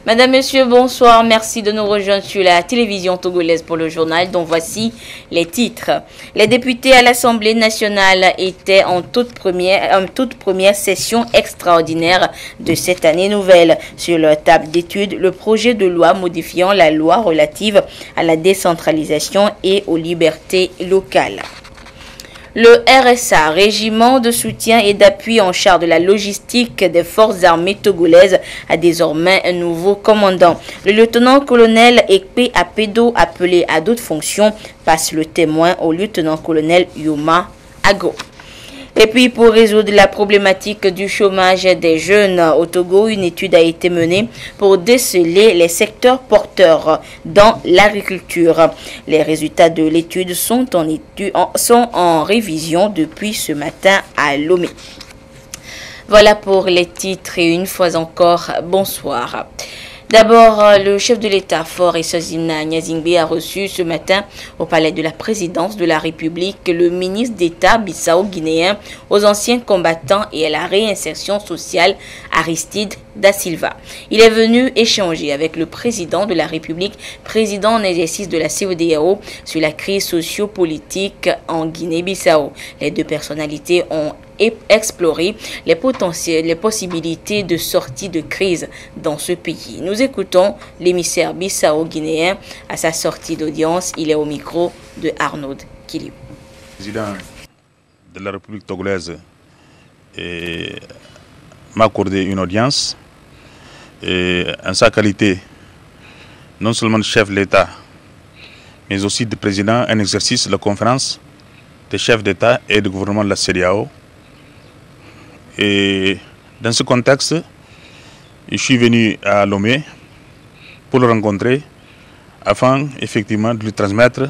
Madame, Monsieur, bonsoir. Merci de nous rejoindre sur la télévision togolaise pour le journal, dont voici les titres. Les députés à l'Assemblée nationale étaient en toute première session extraordinaire de cette année nouvelle. Sur leur table d'étude, le projet de loi modifiant la loi relative à la décentralisation et aux libertés locales. Le RSA, régiment de soutien et d'appui en charge de la logistique des forces armées togolaises, a désormais un nouveau commandant. Le lieutenant-colonel Ekpe Apedo, appelé à d'autres fonctions, passe le témoin au lieutenant-colonel Yuma Ago. Et puis, pour résoudre la problématique du chômage des jeunes au Togo, une étude a été menée pour déceler les secteurs porteurs dans l'agriculture. Les résultats de l'étude sont en révision depuis ce matin à Lomé. Voilà pour les titres et une fois encore, bonsoir. D'abord, le chef de l'État, Faure Essozina Nyazingbe, a reçu ce matin au palais de la présidence de la République le ministre d'État bissau-guinéen aux anciens combattants et à la réinsertion sociale Aristide Da Silva. Il est venu échanger avec le président de la République, président en exercice de la CEDEAO, sur la crise socio-politique en Guinée-Bissau. Les deux personnalités ont explorer les possibilités de sortie de crise dans ce pays. Nous écoutons l'émissaire bissau-guinéen à sa sortie d'audience. Il est au micro de Arnaud Kiliou. Le président de la République togolaise m'a accordé une audience en sa qualité non seulement de chef de l'État, mais aussi de président en exercice de la conférence des chefs d'État et de gouvernement de la CEDEAO. Et dans ce contexte, je suis venu à Lomé pour le rencontrer afin effectivement de lui transmettre,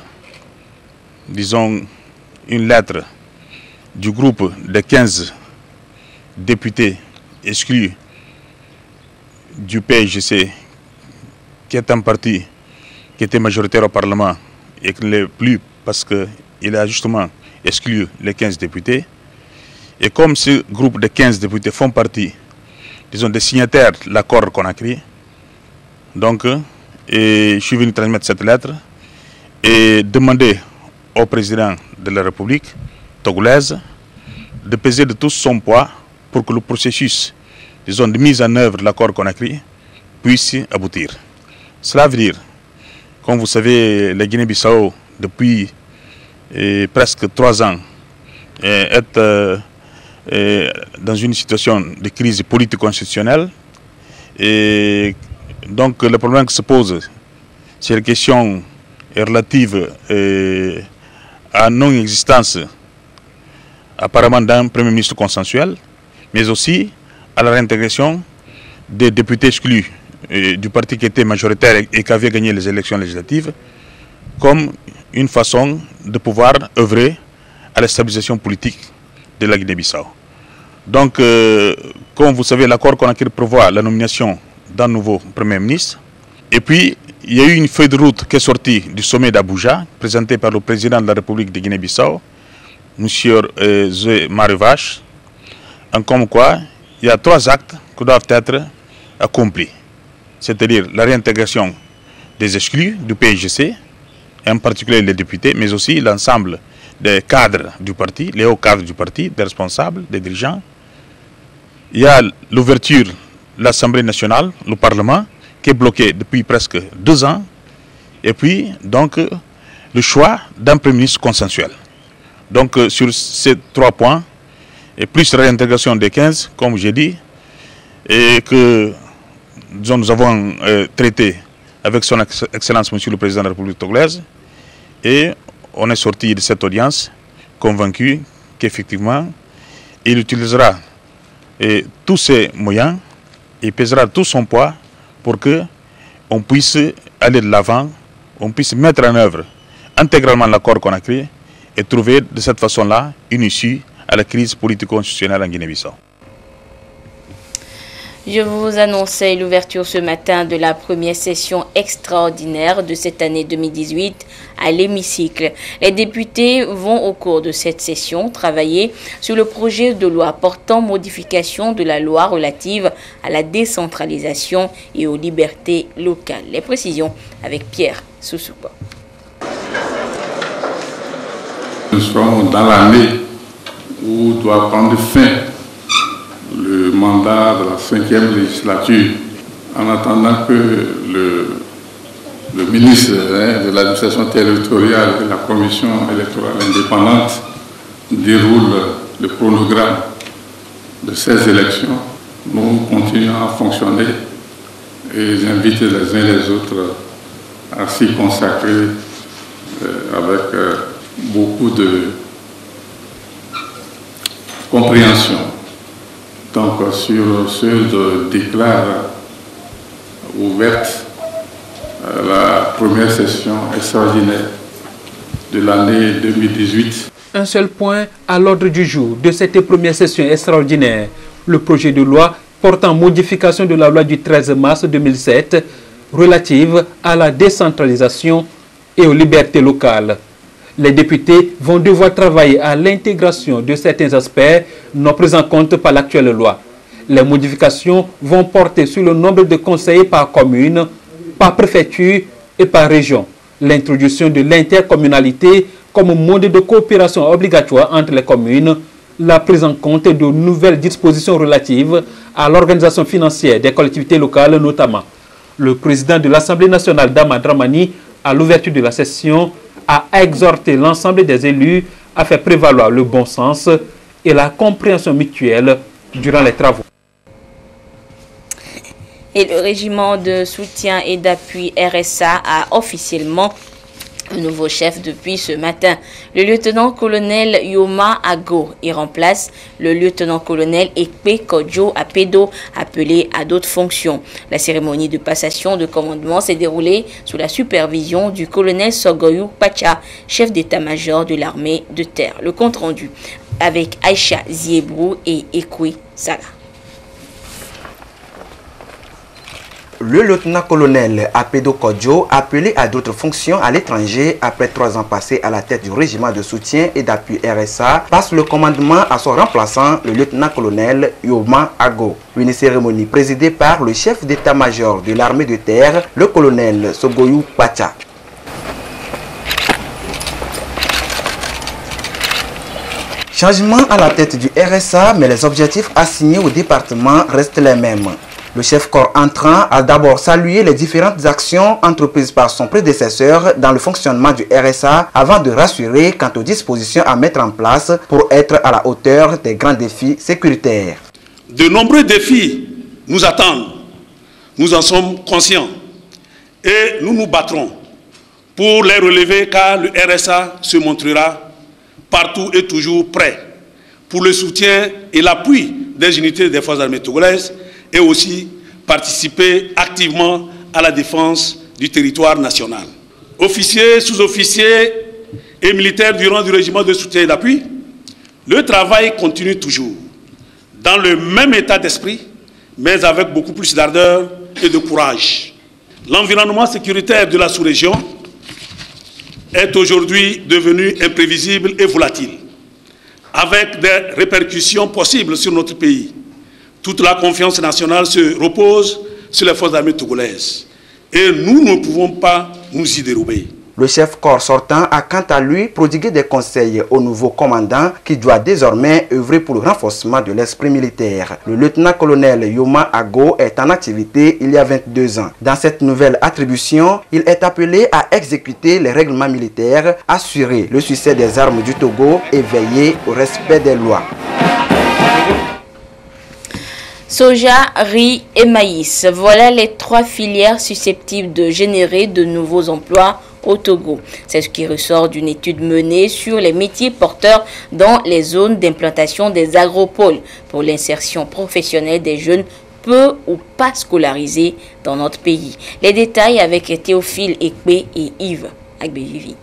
disons, une lettre du groupe de 15 députés exclus du PSGC, qui est un parti qui était majoritaire au Parlement et qui ne l'est plus parce qu'il a justement exclu les 15 députés. Et comme ce groupe de 15 députés font partie, disons, des signataires de l'accord Conakry, donc, je suis venu transmettre cette lettre et demander au président de la République togolaise de peser de tout son poids pour que le processus, disons, de mise en œuvre de l'accord Conakry puisse aboutir. Cela veut dire, comme vous savez, la Guinée-Bissau, depuis presque 3 ans, est dans une situation de crise politique constitutionnelle. Et donc le problème qui se pose, c'est la question relative à non-existence apparemment d'un Premier ministre consensuel, mais aussi à la réintégration des députés exclus du parti qui était majoritaire et qui avait gagné les élections législatives, comme une façon de pouvoir œuvrer à la stabilisation politique de la Guinée-Bissau. Donc, comme vous savez, l'accord Conakry prévoit la nomination d'un nouveau Premier ministre. Et puis, il y a eu une feuille de route qui est sortie du sommet d'Abuja, présentée par le président de la République de Guinée-Bissau, M. Zé Marivache, en comme quoi il y a 3 actes qui doivent être accomplis. C'est-à-dire la réintégration des exclus du PSGC, en particulier les députés, mais aussi l'ensemble des cadres du parti, les hauts cadres du parti, des responsables, des dirigeants. Il y a l'ouverture de l'Assemblée nationale, le Parlement, qui est bloqué depuis presque 2 ans. Et puis, donc, le choix d'un Premier ministre consensuel. Donc, sur ces 3 points, et plus la réintégration des 15, comme j'ai dit, et que disons, nous avons traité avec son Excellence, Monsieur le Président de la République togolaise, et on est sorti de cette audience convaincu qu'effectivement, il utilisera tous ses moyens et pèsera tout son poids pour que on puisse aller de l'avant, on puisse mettre en œuvre intégralement l'accord Conakry et trouver de cette façon-là une issue à la crise politico-institutionnelle en Guinée-Bissau. Je vous annonçais l'ouverture ce matin de la première session extraordinaire de cette année 2018 à l'hémicycle. Les députés vont au cours de cette session travailler sur le projet de loi portant modification de la loi relative à la décentralisation et aux libertés locales. Les précisions avec Pierre Soussoupa. Nous sommes dans l'année où doit prendre fin le mandat de la 5e législature, en attendant que le ministre de l'administration territoriale et la commission électorale indépendante déroule le chronogramme de ces élections. Nous continuons à fonctionner et j'invite les uns les autres à s'y consacrer avec beaucoup de compréhension. Donc, sur ce déclare ouverte la première session extraordinaire de l'année 2018. Un seul point à l'ordre du jour de cette première session extraordinaire, le projet de loi portant modification de la loi du 13 mars 2007 relative à la décentralisation et aux libertés locales. Les députés vont devoir travailler à l'intégration de certains aspects non pris en compte par l'actuelle loi. Les modifications vont porter sur le nombre de conseillers par commune, par préfecture et par région. L'introduction de l'intercommunalité comme mode de coopération obligatoire entre les communes, la prise en compte de nouvelles dispositions relatives à l'organisation financière des collectivités locales notamment. Le président de l'Assemblée nationale, Dama Dramani, à l'ouverture de la session, a exhorté l'ensemble des élus à faire prévaloir le bon sens et la compréhension mutuelle durant les travaux. Et le régiment de soutien et d'appui RSA a officiellement un nouveau chef depuis ce matin. Le lieutenant-colonel Yoma Ago y remplace le lieutenant-colonel Ekpe Kodjo Apedo, appelé à d'autres fonctions. La cérémonie de passation de commandement s'est déroulée sous la supervision du colonel Sogoyou Pacha, chef d'état-major de l'armée de terre. Le compte rendu avec Aïcha Ziebrou et Ekwe Salah. Le lieutenant-colonel Apedo Kodjo, appelé à d'autres fonctions à l'étranger après 3 ans passés à la tête du régiment de soutien et d'appui RSA, passe le commandement à son remplaçant, le lieutenant-colonel Yoma Ago. Une cérémonie présidée par le chef d'état-major de l'armée de terre, le colonel Sogoyou Pacha. Changement à la tête du RSA, mais les objectifs assignés au département restent les mêmes. Le chef corps entrant a d'abord salué les différentes actions entreprises par son prédécesseur dans le fonctionnement du RSA avant de rassurer quant aux dispositions à mettre en place pour être à la hauteur des grands défis sécuritaires. De nombreux défis nous attendent. Nous en sommes conscients et nous nous battrons pour les relever car le RSA se montrera partout et toujours prêt pour le soutien et l'appui des unités des forces armées togolaises et aussi participer activement à la défense du territoire national. Officiers, sous-officiers et militaires du rang du régiment de soutien et d'appui, le travail continue toujours dans le même état d'esprit, mais avec beaucoup plus d'ardeur et de courage. L'environnement sécuritaire de la sous-région est aujourd'hui devenu imprévisible et volatile, avec des répercussions possibles sur notre pays. Toute la confiance nationale se repose sur les forces armées togolaises. Et nous ne pouvons pas nous y dérober. Le chef corps sortant a quant à lui prodigué des conseils au nouveau commandant qui doit désormais œuvrer pour le renforcement de l'esprit militaire. Le lieutenant-colonel Yoma Ago est en activité il y a 22 ans. Dans cette nouvelle attribution, il est appelé à exécuter les règlements militaires, assurer le succès des armes du Togo et veiller au respect des lois. Soja, riz et maïs, voilà les 3 filières susceptibles de générer de nouveaux emplois au Togo. C'est ce qui ressort d'une étude menée sur les métiers porteurs dans les zones d'implantation des agropoles pour l'insertion professionnelle des jeunes peu ou pas scolarisés dans notre pays. Les détails avec Théophile Ekpe et Yves Agbevivi.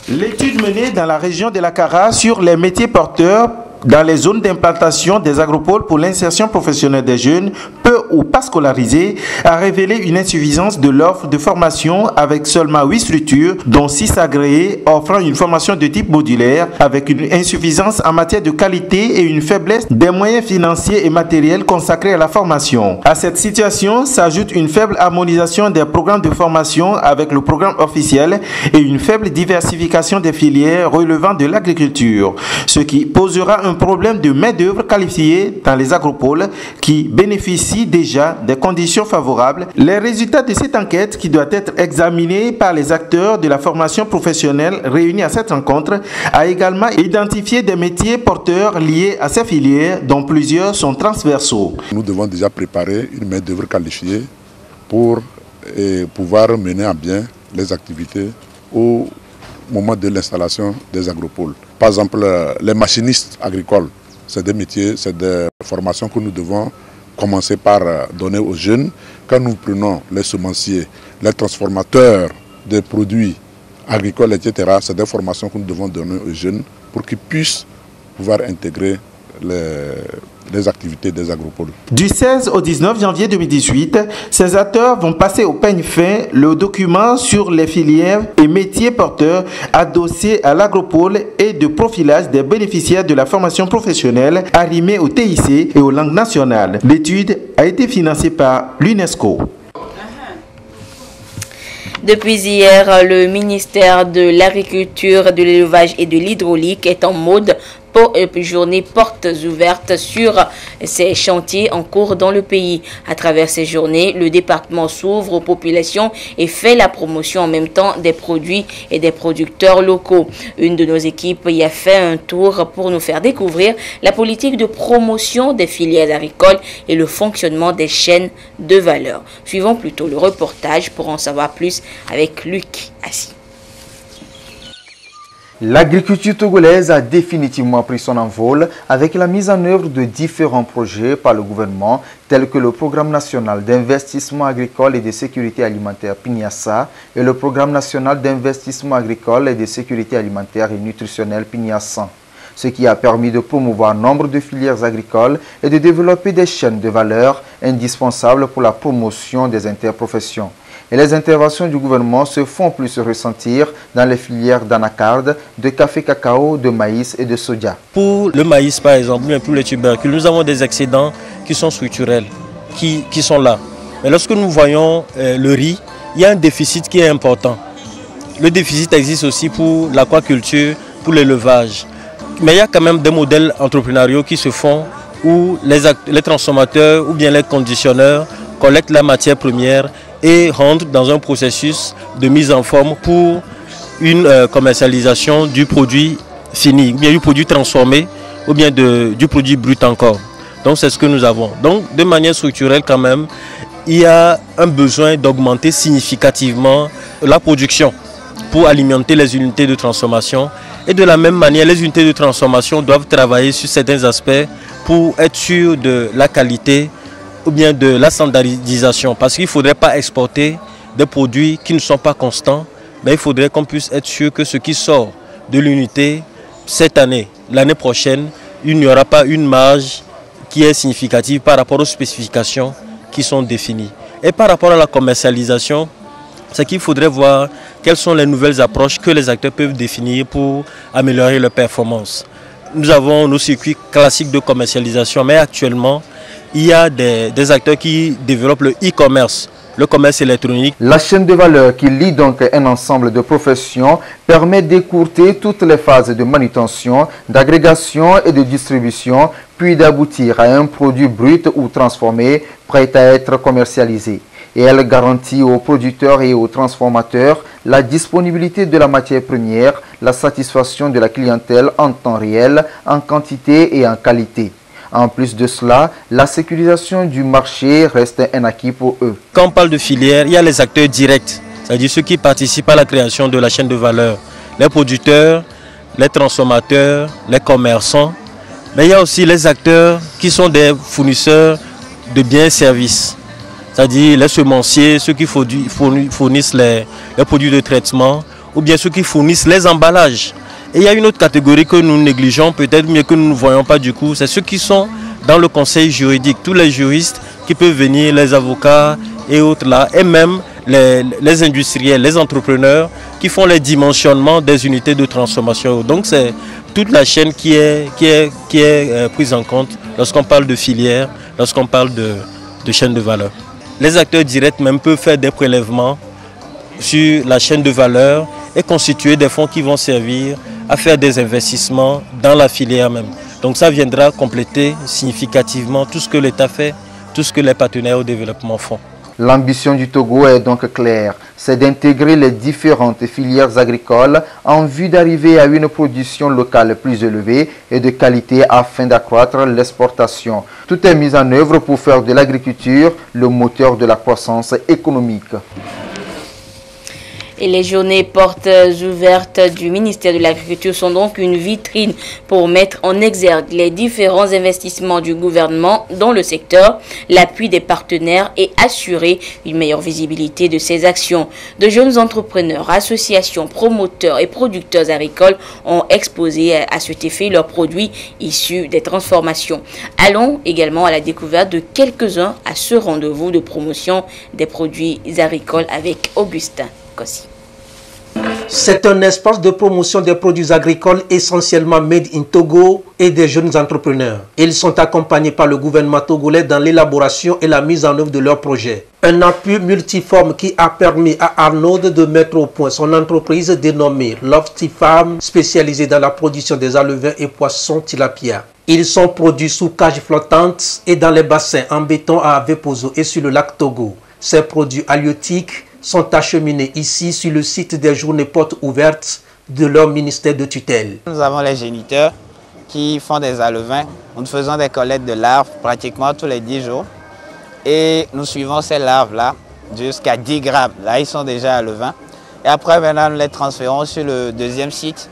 L'étude menée dans la région de la Kara sur les métiers porteurs dans les zones d'implantation des agropoles pour l'insertion professionnelle des jeunes peu ou pas scolarisés a révélé une insuffisance de l'offre de formation avec seulement 8 structures, dont 6 agréées offrant une formation de type modulaire, avec une insuffisance en matière de qualité et une faiblesse des moyens financiers et matériels consacrés à la formation. À cette situation s'ajoute une faible harmonisation des programmes de formation avec le programme officiel et une faible diversification des filières relevant de l'agriculture, ce qui posera un problème de main-d'œuvre qualifiée dans les agropoles qui bénéficient déjà des conditions favorables. Les résultats de cette enquête, qui doit être examinée par les acteurs de la formation professionnelle réunis à cette rencontre, a également identifié des métiers porteurs liés à ces filières, dont plusieurs sont transversaux. Nous devons déjà préparer une main-d'œuvre qualifiée pour pouvoir mener à bien les activités au moment de l'installation des agropoles. Par exemple, les machinistes agricoles, c'est des métiers, c'est des formations que nous devons commencer par donner aux jeunes. Quand nous prenons les semenciers, les transformateurs de produits agricoles, etc., c'est des formations que nous devons donner aux jeunes pour qu'ils puissent pouvoir intégrer les activités des agropoles. Du 16 au 19 janvier 2018, ces acteurs vont passer au peigne fin le document sur les filières et métiers porteurs adossés à l'agropole et de profilage des bénéficiaires de la formation professionnelle arrimés au TIC et aux langues nationales. L'étude a été financée par l'UNESCO. Depuis hier, le ministère de l'Agriculture, de l'Élevage et de l'Hydraulique est en mode journée portes ouvertes sur ces chantiers en cours dans le pays. À travers ces journées, le département s'ouvre aux populations et fait la promotion en même temps des produits et des producteurs locaux. Une de nos équipes y a fait un tour pour nous faire découvrir la politique de promotion des filières agricoles et le fonctionnement des chaînes de valeur. Suivons plutôt le reportage pour en savoir plus avec Luc Assis. L'agriculture togolaise a définitivement pris son envol avec la mise en œuvre de différents projets par le gouvernement, tels que le Programme national d'investissement agricole et de sécurité alimentaire PINIASA et le Programme national d'investissement agricole et de sécurité alimentaire et nutritionnelle PINIASAN, ce qui a permis de promouvoir nombre de filières agricoles et de développer des chaînes de valeur indispensables pour la promotion des interprofessions. Et les interventions du gouvernement se font plus se ressentir dans les filières d'anacarde, de café cacao, de maïs et de soja. Pour le maïs par exemple, mais pour les tubercules, nous avons des excédents qui sont structurels, qui sont là. Mais lorsque nous voyons le riz, il y a un déficit qui est important. Le déficit existe aussi pour l'aquaculture, pour l'élevage. Mais il y a quand même des modèles entrepreneuriaux qui se font où les transformateurs ou bien les conditionneurs collectent la matière première et rentrent dans un processus de mise en forme pour une commercialisation du produit fini, ou bien du produit transformé, ou bien du produit brut encore. Donc c'est ce que nous avons. Donc de manière structurelle quand même, il y a un besoin d'augmenter significativement la production pour alimenter les unités de transformation. Et de la même manière, les unités de transformation doivent travailler sur certains aspects pour être sûrs de la qualité ou bien de la standardisation, parce qu'il ne faudrait pas exporter des produits qui ne sont pas constants, mais il faudrait qu'on puisse être sûr que ce qui sort de l'unité cette année, l'année prochaine, il n'y aura pas une marge qui est significative par rapport aux spécifications qui sont définies. Et par rapport à la commercialisation, c'est qu'il faudrait voir quelles sont les nouvelles approches que les acteurs peuvent définir pour améliorer leur performance. Nous avons nos circuits classiques de commercialisation, mais actuellement, il y a des acteurs qui développent le e-commerce, le commerce électronique. La chaîne de valeur qui lie donc un ensemble de professions permet d'écourter toutes les phases de manutention, d'agrégation et de distribution, puis d'aboutir à un produit brut ou transformé prêt à être commercialisé. Et elle garantit aux producteurs et aux transformateurs la disponibilité de la matière première, la satisfaction de la clientèle en temps réel, en quantité et en qualité. En plus de cela, la sécurisation du marché reste un acquis pour eux. Quand on parle de filière, il y a les acteurs directs, c'est-à-dire ceux qui participent à la création de la chaîne de valeur. Les producteurs, les transformateurs, les commerçants. Mais il y a aussi les acteurs qui sont des fournisseurs de biens et services. C'est-à-dire les semenciers, ceux qui fournissent les produits de traitement, ou bien ceux qui fournissent les emballages. Et il y a une autre catégorie que nous négligeons, peut-être mieux que nous ne voyons pas du coup, c'est ceux qui sont dans le conseil juridique, tous les juristes qui peuvent venir, les avocats et autres là, et même les industriels, les entrepreneurs qui font les dimensionnements des unités de transformation. Donc c'est toute la chaîne qui est prise en compte lorsqu'on parle de filière, lorsqu'on parle de chaîne de valeur. Les acteurs directs même peuvent faire des prélèvements sur la chaîne de valeur et constituer des fonds qui vont servir à faire des investissements dans la filière même. Donc ça viendra compléter significativement tout ce que l'État fait, tout ce que les partenaires au développement font. L'ambition du Togo est donc claire, c'est d'intégrer les différentes filières agricoles en vue d'arriver à une production locale plus élevée et de qualité afin d'accroître l'exportation. Tout est mis en œuvre pour faire de l'agriculture le moteur de la croissance économique. Et les journées portes ouvertes du ministère de l'Agriculture sont donc une vitrine pour mettre en exergue les différents investissements du gouvernement dans le secteur, l'appui des partenaires et assurer une meilleure visibilité de ces actions. De jeunes entrepreneurs, associations, promoteurs et producteurs agricoles ont exposé à cet effet leurs produits issus des transformations. Allons également à la découverte de quelques-uns à ce rendez-vous de promotion des produits agricoles avec Augustin Kossi. C'est un espace de promotion des produits agricoles essentiellement made in Togo et des jeunes entrepreneurs. Ils sont accompagnés par le gouvernement togolais dans l'élaboration et la mise en œuvre de leurs projets. Un appui multiforme qui a permis à Arnaud de mettre au point son entreprise dénommée Lofty Farm, spécialisée dans la production des alevins et poissons tilapia. Ils sont produits sous cage flottante et dans les bassins en béton à Avepozo et sur le lac Togo. Ces produits halieutiques sont acheminés ici sur le site des journées portes ouvertes de leur ministère de tutelle. Nous avons les géniteurs qui font des alevins. Nous faisons des collectes de larves pratiquement tous les 10 jours. Et nous suivons ces larves-là jusqu'à 10 grammes. Là, ils sont déjà alevins. Et après, maintenant, nous les transférons sur le deuxième site,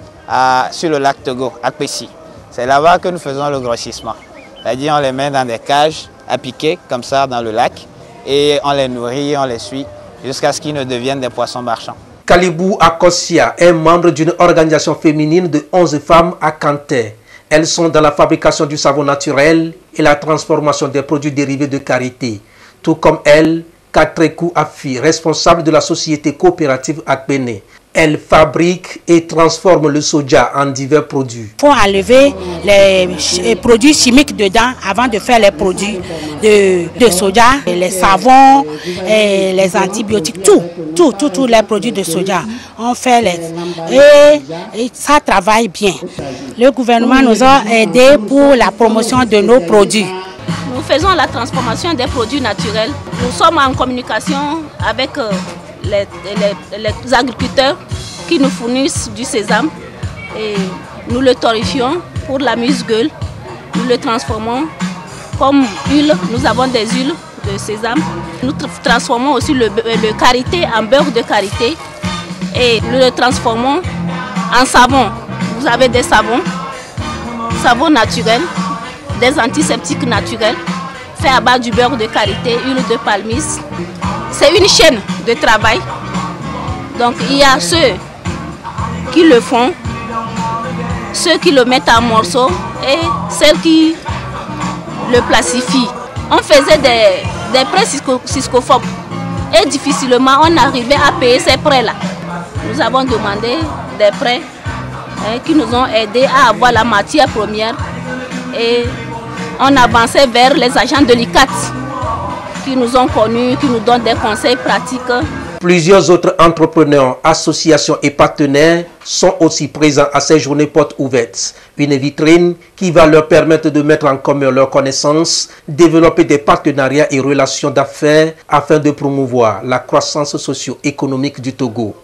sur le lac Togo, à Pessi. C'est là-bas que nous faisons le grossissement. C'est-à-dire, on les met dans des cages à piquer, comme ça, dans le lac. Et on les nourrit, on les suit, jusqu'à ce qu'ils ne deviennent des poissons marchands. Kalibou Akosia est membre d'une organisation féminine de 11 femmes à Kanté. Elles sont dans la fabrication du savon naturel et la transformation des produits dérivés de karité. Tout comme elle, Katrekou Afi, responsable de la société coopérative Akbene. Elle fabrique et transforme le soja en divers produits. Il faut enlever les produits chimiques dedans avant de faire les produits de soja, les savons, les antibiotiques, tous les produits de soja. On fait et ça travaille bien. Le gouvernement nous a aidés pour la promotion de nos produits. Nous faisons la transformation des produits naturels. Nous sommes en communication avec les agriculteurs qui nous fournissent du sésame et nous le torréfions pour la muse-gueule. Nous le transformons comme huile. Nous avons des huiles de sésame. Nous transformons aussi le karité en beurre de karité et nous le transformons en savon. Vous avez des savons naturels, des antiseptiques naturels faits à base du beurre de karité, huile de palmiste. C'est une chaîne de travail. Donc il y a ceux qui le font, ceux qui le mettent en morceaux et celles qui le placifient. On faisait des prêts siscophobes et difficilement on arrivait à payer ces prêts-là. Nous avons demandé des prêts qui nous ont aidés à avoir la matière première et on avançait vers les agents de l'ICAT qui nous ont connus, qui nous donnent des conseils pratiques. Plusieurs autres entrepreneurs, associations et partenaires sont aussi présents à ces journées portes ouvertes. Une vitrine qui va leur permettre de mettre en commun leurs connaissances, développer des partenariats et relations d'affaires afin de promouvoir la croissance socio-économique du Togo.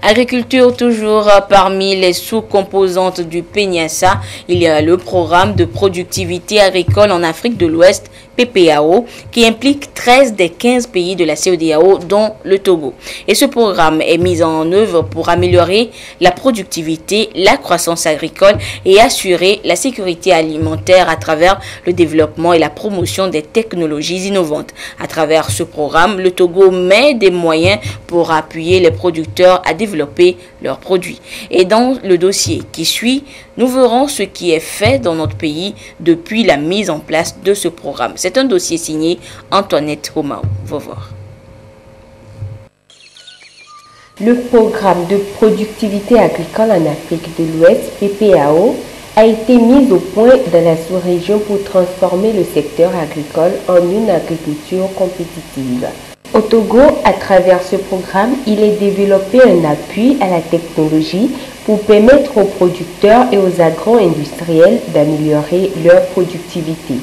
Agriculture toujours parmi les sous-composantes du PNIASA. Il y a le programme de productivité agricole en Afrique de l'Ouest, PPAO qui implique 13 des 15 pays de la CEDEAO, dont le Togo. Et ce programme est mis en œuvre pour améliorer la productivité, la croissance agricole et assurer la sécurité alimentaire à travers le développement et la promotion des technologies innovantes. À travers ce programme, le Togo met des moyens pour appuyer les producteurs à développer leurs produits. Et dans le dossier qui suit, nous verrons ce qui est fait dans notre pays depuis la mise en place de ce programme. C'est un dossier signé Antoinette Romao. Va voir. Le programme de productivité agricole en Afrique de l'Ouest, PPAO, a été mis au point dans la sous-région pour transformer le secteur agricole en une agriculture compétitive. Au Togo, à travers ce programme, il est développé un appui à la technologie pour permettre aux producteurs et aux agro-industriels d'améliorer leur productivité.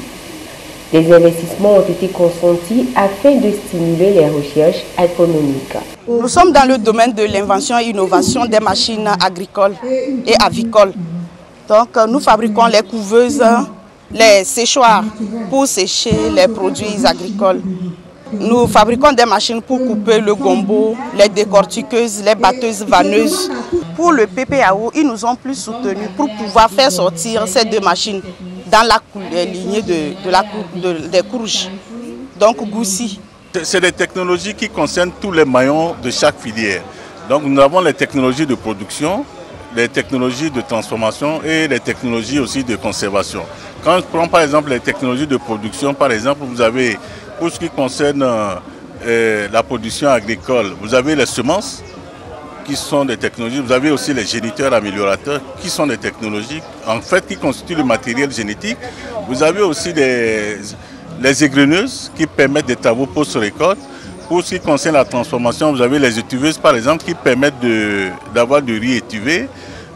Des investissements ont été consentis afin de stimuler les recherches agronomiques. Nous sommes dans le domaine de l'invention et innovation des machines agricoles et avicoles. Donc nous fabriquons les couveuses, les séchoirs pour sécher les produits agricoles. Nous fabriquons des machines pour couper le gombo, les décortiqueuses, les batteuses vanneuses. Pour le PPAO, ils nous ont plus soutenus pour pouvoir faire sortir ces deux machines dans la lignée des courges, donc Goussi. C'est des technologies qui concernent tous les maillons de chaque filière. Donc nous avons les technologies de production, les technologies de transformation et les technologies aussi de conservation. Quand je prends par exemple les technologies de production, par exemple, vous avez, pour ce qui concerne la production agricole, vous avez les semences qui sont des technologies, vous avez aussi les géniteurs améliorateurs qui sont des technologies en fait qui constituent le matériel génétique. Vous avez aussi les égreneuses qui permettent des travaux post-récolte. Pour ce qui concerne la transformation, vous avez les étuveuses par exemple qui permettent d'avoir du riz étuvé.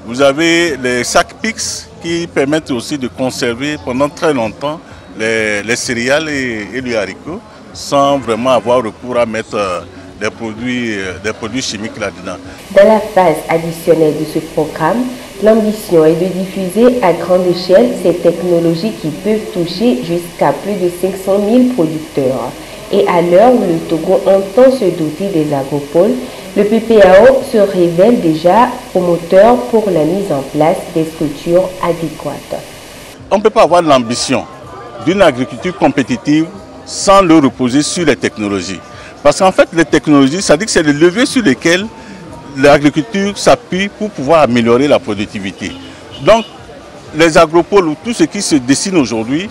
Vous avez les sacs PIX qui permettent aussi de conserver pendant très longtemps les céréales et les haricots sans vraiment avoir recours à mettre des produits chimiques là-dedans. Dans la phase additionnelle de ce programme, l'ambition est de diffuser à grande échelle ces technologies qui peuvent toucher jusqu'à plus de 500 000 producteurs. Et à l'heure où le Togo entend se doter des agropoles, le PPAO se révèle déjà promoteur pour la mise en place des structures adéquates. On ne peut pas avoir l'ambition d'une agriculture compétitive sans le reposer sur les technologies. Parce qu'en fait, les technologies, ça dit que c'est le levier sur lequel l'agriculture s'appuie pour pouvoir améliorer la productivité. Donc, les agropoles ou tout ce qui se dessine aujourd'hui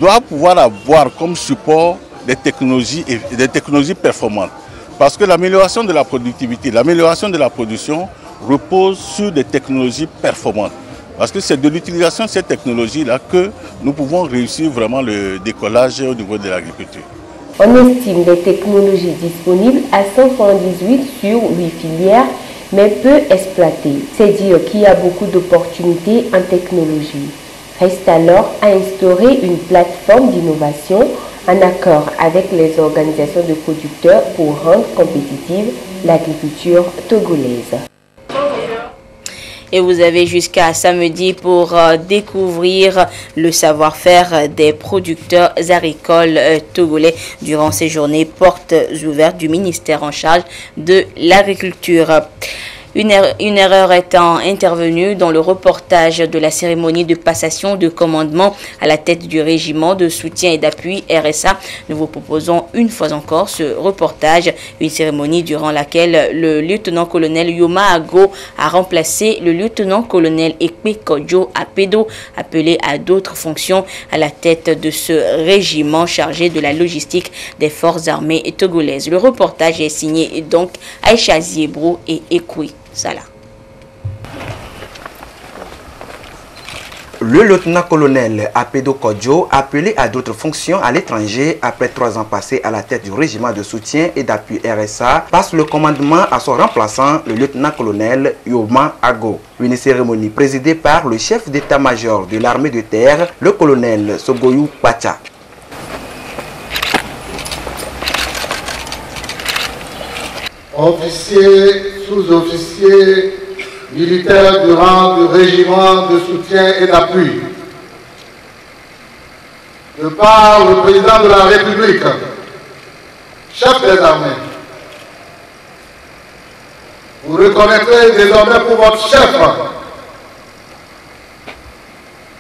doit pouvoir avoir comme support des technologies performantes. Parce que l'amélioration de la productivité, l'amélioration de la production repose sur des technologies performantes. Parce que c'est de l'utilisation de ces technologies-là que nous pouvons réussir vraiment le décollage au niveau de l'agriculture. On estime les technologies disponibles à 178 sur 8 filières, mais peu exploitées. C'est dire qu'il y a beaucoup d'opportunités en technologie. Reste alors à instaurer une plateforme d'innovation en accord avec les organisations de producteurs pour rendre compétitive l'agriculture togolaise. Et vous avez jusqu'à samedi pour découvrir le savoir-faire des producteurs agricoles togolais durant ces journées portes ouvertes du ministère en charge de l'agriculture. Une erreur étant intervenue dans le reportage de la cérémonie de passation de commandement à la tête du régiment de soutien et d'appui RSA. Nous vous proposons une fois encore ce reportage, une cérémonie durant laquelle le lieutenant-colonel Yoma Ago a remplacé le lieutenant-colonel Ekpe Kodjo Apedo, appelé à d'autres fonctions à la tête de ce régiment chargé de la logistique des forces armées togolaises. Le reportage est signé donc Aïcha Ziebrou et Ekoui Salah. Le lieutenant-colonel Apedo Kodjo, appelé à d'autres fonctions à l'étranger après 3 ans passés à la tête du régiment de soutien et d'appui RSA, passe le commandement à son remplaçant, le lieutenant-colonel Yoma Ago. Une cérémonie présidée par le chef d'état-major de l'armée de terre, le colonel Sogoyou Pacha. Officiers, sous-officiers, militaires du rang du régiment de soutien et d'appui. de par le président de la République, chef des armées. Vous reconnaîtrez désormais pour votre chef,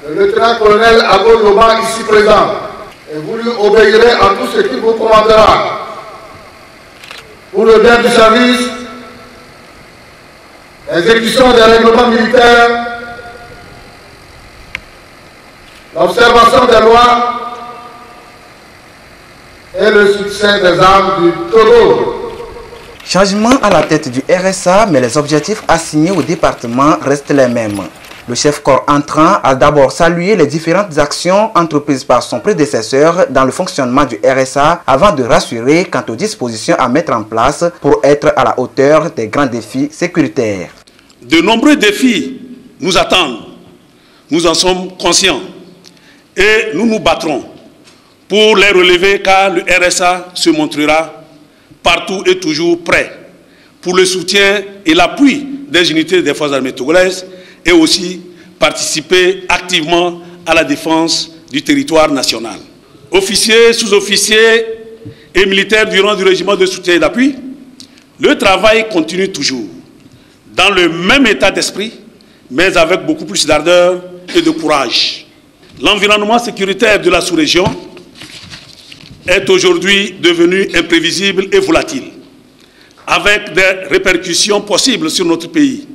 le lieutenant-colonel Ago Yoma, ici présent, et vous lui obéirez en tout ce qu'il vous commandera pour le bien du service, l'exécution des règlements militaires, l'observation des lois et le succès des armes du Togo. Changement à la tête du RSA, mais les objectifs assignés au département restent les mêmes. Le chef corps entrant a d'abord salué les différentes actions entreprises par son prédécesseur dans le fonctionnement du RSA avant de rassurer quant aux dispositions à mettre en place pour être à la hauteur des grands défis sécuritaires. De nombreux défis nous attendent. Nous en sommes conscients et nous nous battrons pour les relever car le RSA se montrera partout et toujours prêt pour le soutien et l'appui des unités des forces armées togolaises et aussi participer activement à la défense du territoire national. Officiers, sous-officiers et militaires du rang du régiment de soutien et d'appui, le travail continue toujours dans le même état d'esprit, mais avec beaucoup plus d'ardeur et de courage. L'environnement sécuritaire de la sous-région est aujourd'hui devenu imprévisible et volatile, avec des répercussions possibles sur notre pays.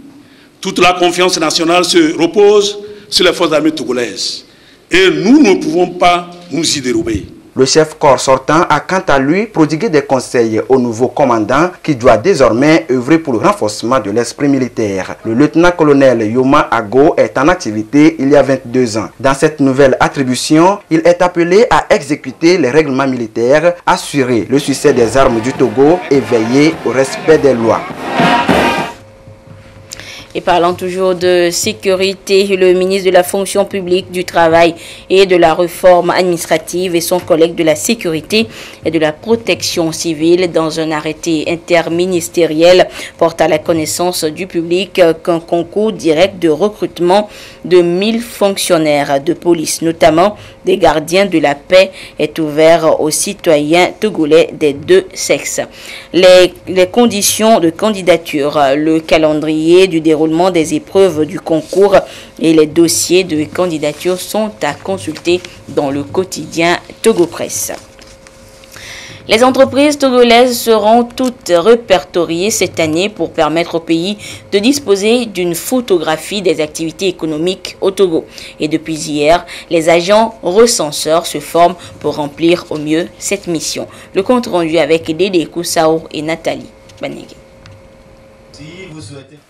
Toute la confiance nationale se repose sur les forces armées togolaises. Et nous ne pouvons pas nous y dérober. Le chef corps sortant a quant à lui prodigué des conseils au nouveau commandant qui doit désormais œuvrer pour le renforcement de l'esprit militaire. Le lieutenant-colonel Yoma Ago est en activité il y a 22 ans. Dans cette nouvelle attribution, il est appelé à exécuter les règlements militaires, assurer le succès des armes du Togo et veiller au respect des lois. Et parlant toujours de sécurité, le ministre de la fonction publique, du travail et de la réforme administrative et son collègue de la sécurité et de la protection civile dans un arrêté interministériel porte à la connaissance du public qu'un concours direct de recrutement de 1000 fonctionnaires de police, notamment des gardiens de la paix, est ouvert aux citoyens togolais des deux sexes. Les conditions de candidature, le calendrier du déroulement des épreuves du concours et les dossiers de candidature sont à consulter dans le quotidien Togo Presse. Les entreprises togolaises seront toutes répertoriées cette année pour permettre au pays de disposer d'une photographie des activités économiques au Togo. Et depuis hier, les agents recenseurs se forment pour remplir au mieux cette mission. Le compte rendu avec Dédé Koussao et Nathalie Banégé.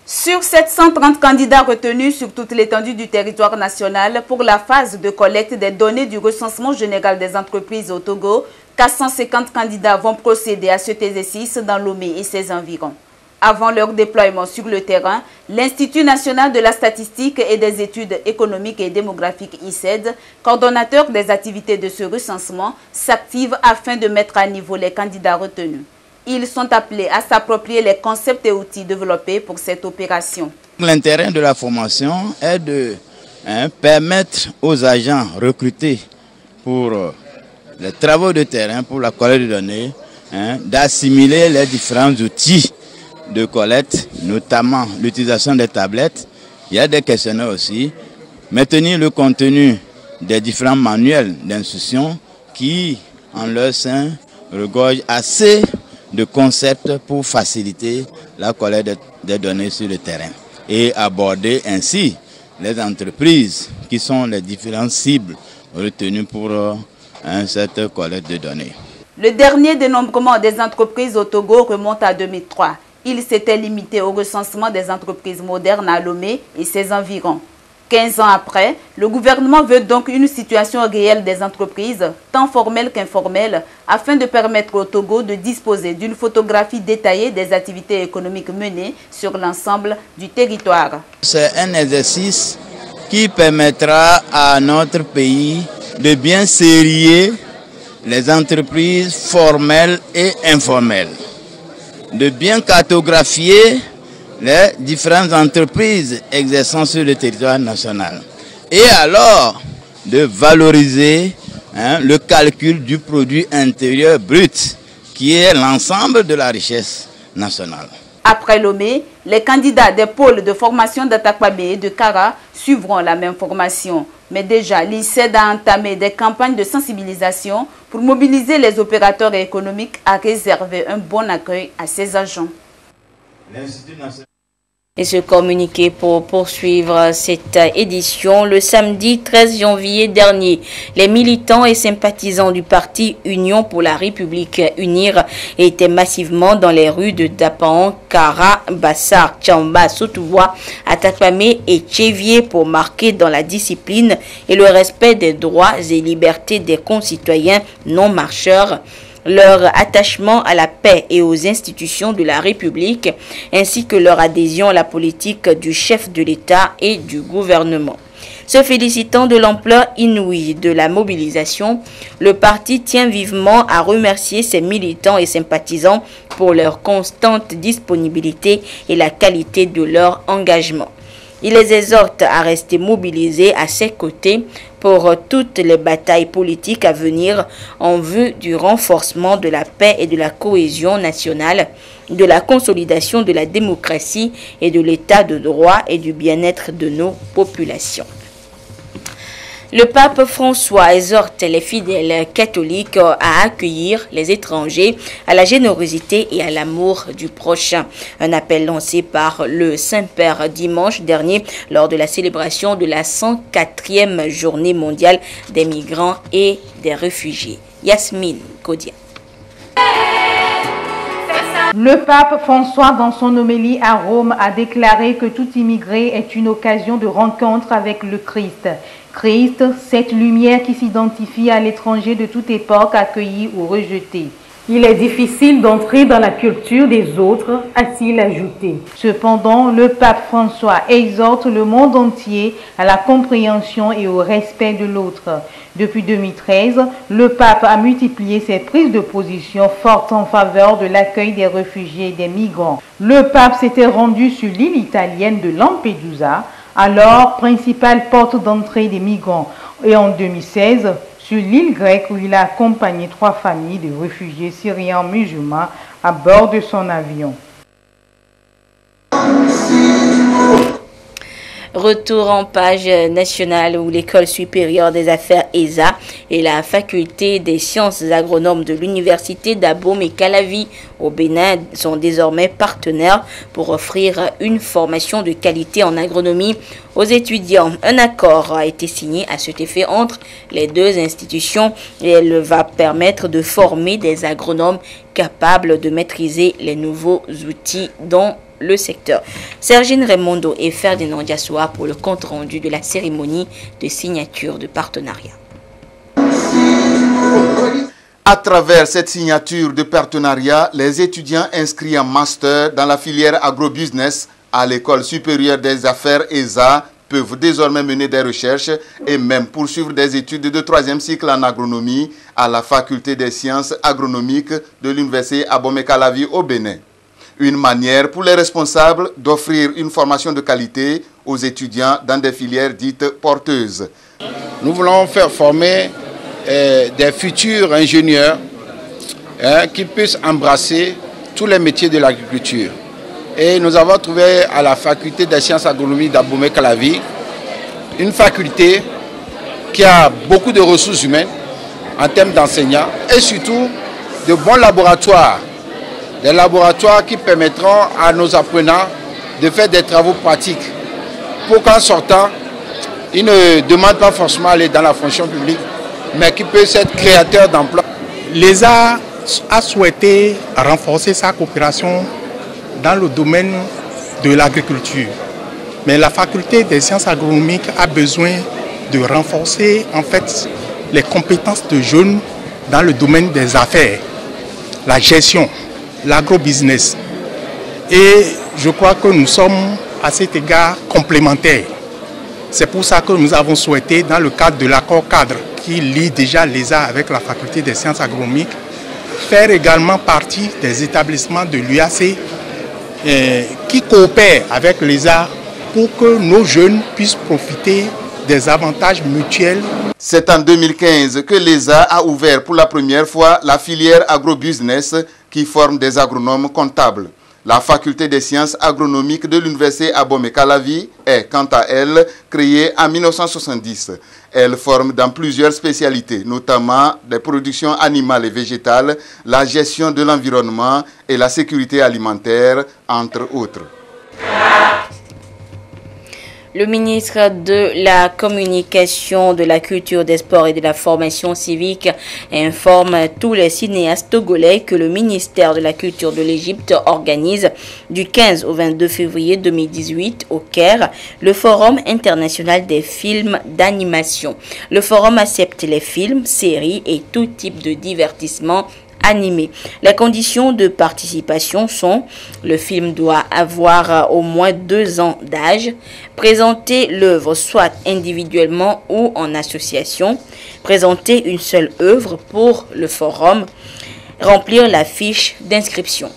Sur 730 candidats retenus sur toute l'étendue du territoire national pour la phase de collecte des données du recensement général des entreprises au Togo, 450 candidats vont procéder à cet exercice dans Lomé et ses environs. Avant leur déploiement sur le terrain, l'Institut national de la statistique et des études économiques et démographiques ICED, coordonnateur des activités de ce recensement, s'active afin de mettre à niveau les candidats retenus. Ils sont appelés à s'approprier les concepts et outils développés pour cette opération. L'intérêt de la formation est de permettre aux agents recrutés pour les travaux de terrain, pour la collecte de données, d'assimiler les différents outils de collecte, notamment l'utilisation des tablettes. Il y a des questionnaires aussi. Maintenir le contenu des différents manuels d'instruction qui, en leur sein, regorgent assez de concepts pour faciliter la collecte des données sur le terrain et aborder ainsi les entreprises qui sont les différentes cibles retenues pour cette collecte de données. Le dernier dénombrement des entreprises au Togo remonte à 2003. Il s'était limité au recensement des entreprises modernes à Lomé et ses environs. 15 ans après, le gouvernement veut donc une situation réelle des entreprises, tant formelle qu'informelle, afin de permettre au Togo de disposer d'une photographie détaillée des activités économiques menées sur l'ensemble du territoire. C'est un exercice qui permettra à notre pays de bien sérier les entreprises formelles et informelles, de bien cartographier les différentes entreprises exerçant sur le territoire national et alors de valoriser le calcul du produit intérieur brut, qui est l'ensemble de la richesse nationale. Après Lomé, les candidats des pôles de formation d'Atakpabé et de Kara suivront la même formation. Mais déjà, l'ICED a entamé des campagnes de sensibilisation pour mobiliser les opérateurs économiques à réserver un bon accueil à ses agents. Et ce communiqué pour poursuivre cette édition, le samedi 13 janvier dernier, les militants et sympathisants du parti Union pour la République UNIR étaient massivement dans les rues de Dapan, Kara, Bassar, Tchamba, Soutouvois, Atakpamé et Tchévier pour marquer dans la discipline et le respect des droits et libertés des concitoyens non marcheurs leur attachement à la paix et aux institutions de la République, ainsi que leur adhésion à la politique du chef de l'État et du gouvernement. Se félicitant de l'ampleur inouïe de la mobilisation, le parti tient vivement à remercier ses militants et sympathisants pour leur constante disponibilité et la qualité de leur engagement. Il les exhorte à rester mobilisés à ses côtés pour toutes les batailles politiques à venir en vue du renforcement de la paix et de la cohésion nationale, de la consolidation de la démocratie et de l'état de droit et du bien-être de nos populations. Le pape François exhorte les fidèles catholiques à accueillir les étrangers, à la générosité et à l'amour du prochain. Un appel lancé par le Saint-Père dimanche dernier lors de la célébration de la 104e journée mondiale des migrants et des réfugiés. Yasmine Kodia. Le pape François, dans son homélie à Rome, a déclaré que tout immigré est une occasion de rencontre avec le Christ. Christ, cette lumière qui s'identifie à l'étranger de toute époque, accueilli ou rejeté. Il est difficile d'entrer dans la culture des autres, a-t-il ajouté. Cependant, le pape François exhorte le monde entier à la compréhension et au respect de l'autre. Depuis 2013, le pape a multiplié ses prises de position fortes en faveur de l'accueil des réfugiés et des migrants. Le pape s'était rendu sur l'île italienne de Lampedusa, alors principale porte d'entrée des migrants, et en 2016, sur l'île grecque où il a accompagné 3 familles de réfugiés syriens musulmans à bord de son avion. Retour en page nationale où l'École supérieure des affaires ESA et la faculté des sciences agronomes de l'université d'Abomey-Calavi au Bénin sont désormais partenaires pour offrir une formation de qualité en agronomie aux étudiants. Un accord a été signé à cet effet entre les deux institutions et elle va permettre de former des agronomes capables de maîtriser les nouveaux outils dans le secteur. Sergine Raimondo et Ferdinand Diassoa pour le compte-rendu de la cérémonie de signature de partenariat. À travers cette signature de partenariat, les étudiants inscrits en master dans la filière agrobusiness à l'École supérieure des affaires ESA peuvent désormais mener des recherches et même poursuivre des études de 3e cycle en agronomie à la faculté des sciences agronomiques de l'université Abomey-Calavi au Bénin. Une manière pour les responsables d'offrir une formation de qualité aux étudiants dans des filières dites porteuses. Nous voulons faire former des futurs ingénieurs qui puissent embrasser tous les métiers de l'agriculture. Et nous avons trouvé à la faculté des sciences agronomiques d'Abomey-Calavi une faculté qui a beaucoup de ressources humaines en termes d'enseignants et surtout de bons laboratoires. Des laboratoires qui permettront à nos apprenants de faire des travaux pratiques pour qu'en sortant, ils ne demandent pas forcément aller dans la fonction publique, mais qui peuvent être créateurs d'emplois. L'ESA a souhaité renforcer sa coopération dans le domaine de l'agriculture. Mais la faculté des sciences agronomiques a besoin de renforcer en fait les compétences de jeunes dans le domaine des affaires, la gestion, l'agrobusiness. Et je crois que nous sommes à cet égard complémentaires. C'est pour ça que nous avons souhaité, dans le cadre de l'accord cadre qui lie déjà l'ESA avec la faculté des sciences agronomiques, faire également partie des établissements de l'UAC qui coopèrent avec l'ESA pour que nos jeunes puissent profiter des avantages mutuels C'est en 2015 que l'ESA a ouvert pour la première fois la filière agrobusiness qui forme des agronomes comptables. La faculté des sciences agronomiques de l'université Abomey-Calavi est, quant à elle, créée en 1970. Elle forme dans plusieurs spécialités, notamment des productions animales et végétales, la gestion de l'environnement et la sécurité alimentaire, entre autres. Le ministre de la Communication, de la Culture, des Sports et de la Formation civique informe tous les cinéastes togolais que le ministère de la Culture de l'Égypte organise du 15 au 22 février 2018 au Caire le Forum international des films d'animation. Le forum accepte les films, séries et tout type de divertissement animé. Les conditions de participation sont: le film doit avoir au moins 2 ans d'âge, présenter l'œuvre soit individuellement ou en association, présenter une seule œuvre pour le forum, remplir la fiche d'inscription.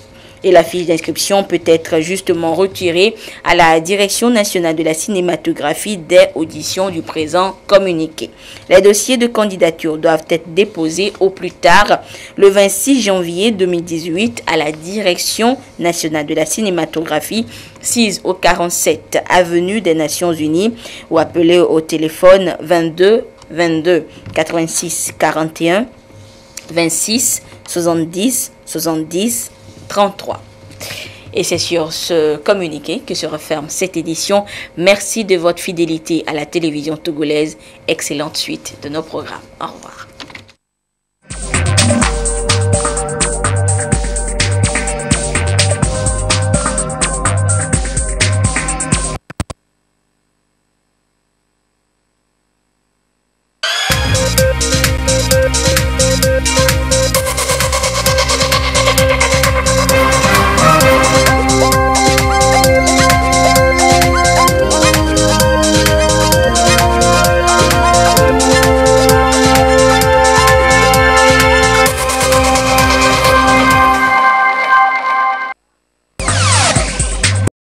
Et la fiche d'inscription peut être justement retirée à la Direction nationale de la cinématographie dès audition du présent communiqué. Les dossiers de candidature doivent être déposés au plus tard le 26 janvier 2018 à la Direction nationale de la cinématographie, 6 au 47 avenue des Nations Unies, ou appelez au téléphone 22 22 86 41 26 70 70 33. Et c'est sur ce communiqué que se referme cette édition. Merci de votre fidélité à la télévision togolaise. Excellente suite de nos programmes. Au revoir.